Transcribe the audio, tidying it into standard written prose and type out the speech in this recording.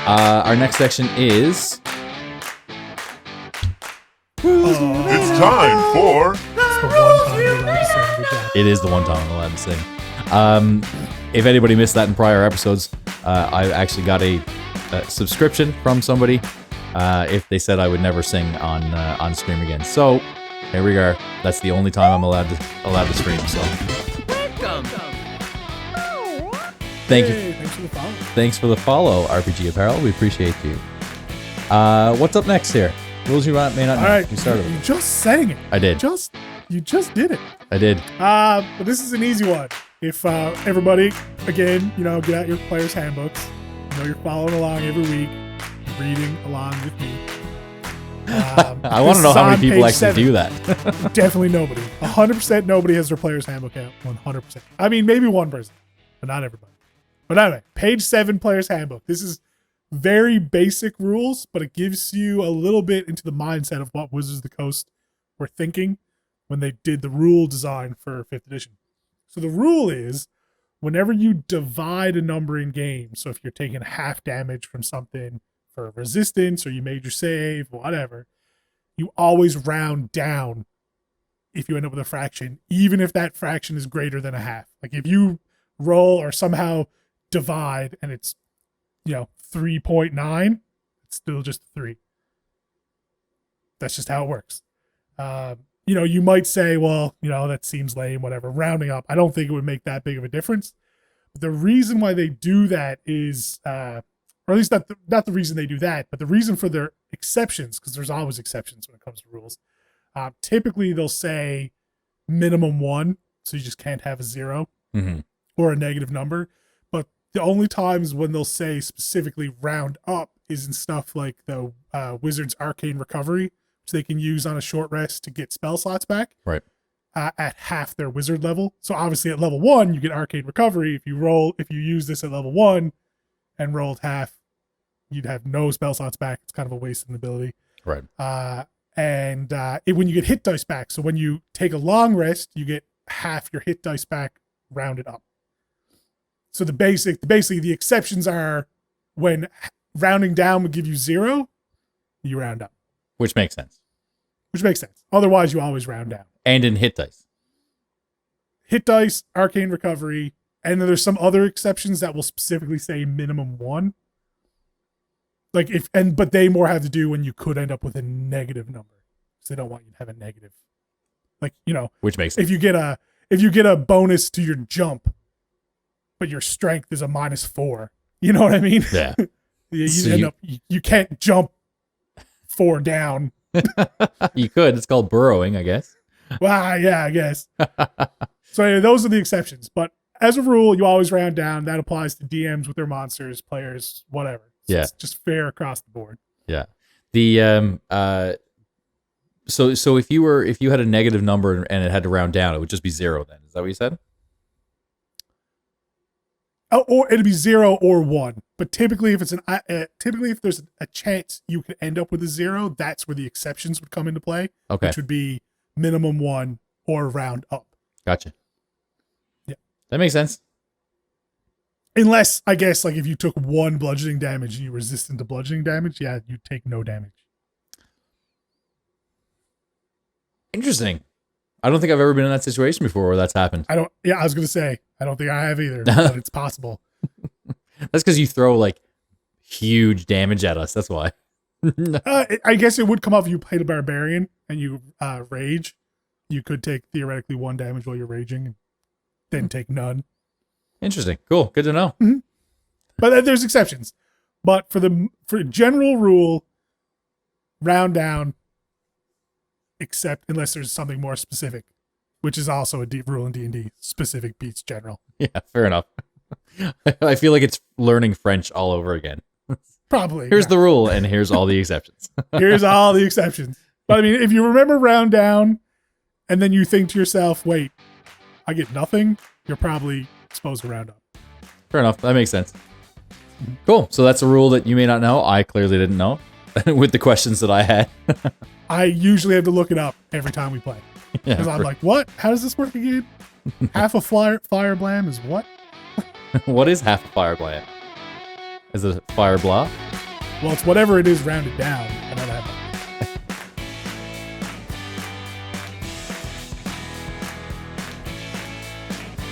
Our next section is... It's time for... It's the one time you're allowed to sing. Good job. It is the one time I'm allowed to sing. If anybody missed that in prior episodes, I actually got a subscription from somebody if they said I would never sing on stream again. So here we are. That's the only time I'm allowed to stream. So thank you. Thanks for the follow. Thanks for the follow, RPG Apparel. We appreciate you. What's up next here? Rules you may not know. All right, You started. you just sang it. I did. You just did it. I did. But this is an easy one. If everybody, again, get out your player's handbooks. You're following along every week, reading along with me. I want to know how many people actually do that. Definitely nobody. 100% nobody has their player's handbook out. 100%. I mean, maybe one person, but not everybody. But anyway, page 7, player's handbook. This is very basic rules, but it gives you a little bit into the mindset of what Wizards of the Coast were thinking when they did the rule design for 5th edition. So the rule is, whenever you divide a number in game, so if you're taking half damage from something for resistance or you made your save, whatever, you always round down if you end up with a fraction, even if that fraction is greater than a half. Like if you roll or somehow divide and it's 3.9, it's still just 3. That's just how it works. You might say, well, that seems lame, whatever. Rounding up, I don't think it would make that big of a difference. But the reason why they do that is, or at least not the reason they do that, but the reason for their exceptions, because there's always exceptions when it comes to rules. Typically, they'll say minimum 1, so you just can't have a 0 or a negative number. But the only times when they'll say specifically round up is in stuff like the Wizard's Arcane Recovery, which they can use on a short rest to get spell slots back. Right. At half their wizard level. So obviously at level 1, you get Arcane Recovery. If you use this at level 1 and rolled half, you'd have no spell slots back. It's kind of a wasted ability. Right. When you get hit dice back, so when you take a long rest, you get half your hit dice back rounded up. So basically the exceptions are when rounding down would give you 0, you round up. Which makes sense. Otherwise, you always round down. And in hit dice. Hit dice, Arcane Recovery, and then there's some other exceptions that will specifically say minimum 1. But they more have to do when you could end up with a negative number. So they don't want you to have a negative. Which makes sense. If you get a bonus to your jump, but your strength is a -4. You know what I mean? Yeah. You can't jump 4 down. You could. It's called burrowing, I guess. Well, yeah, I guess. So anyway, those are the exceptions. But as a rule, you always round down. That applies to DMs with their monsters, players, whatever. It's just fair across the board. Yeah. The so if you had a negative number and it had to round down, it would just be 0 then. Is that what you said? Oh, or it'd be 0 or 1. But typically, if there's a chance you could end up with a 0, that's where the exceptions would come into play. Okay. Which would be minimum 1 or round up. Gotcha. Yeah. That makes sense. Unless, I guess, if you took 1 bludgeoning damage and you resistant to bludgeoning damage, yeah, you take no damage. Interesting. I don't think I've ever been in that situation before where that's happened. I was going to say, I don't think I have either, but it's possible. That's because you throw, huge damage at us. That's why. I guess it would come off if you played a barbarian and you rage. You could take, theoretically, 1 damage while you're raging, and then take none. Interesting. Cool. Good to know. Mm-hmm. But there's exceptions. But for general rule, round down, except unless there's something more specific, which is also a deep rule in D&D. Specific beats general. Yeah, fair enough. I feel like it's learning French all over again. Probably. Here's the rule, and here's all the exceptions. Here's all the exceptions. But I mean, if you remember round down, and then you think to yourself, wait, I get nothing, you're probably supposed to round up. Fair enough. That makes sense. Cool. So that's a rule that you may not know. I clearly didn't know with the questions that I had. I usually have to look it up every time we play. Because I'm like, what? How does this work again? Half a fire blam is what? What is half a fire blam? Is it a fire blah? Well, it's whatever it is rounded down.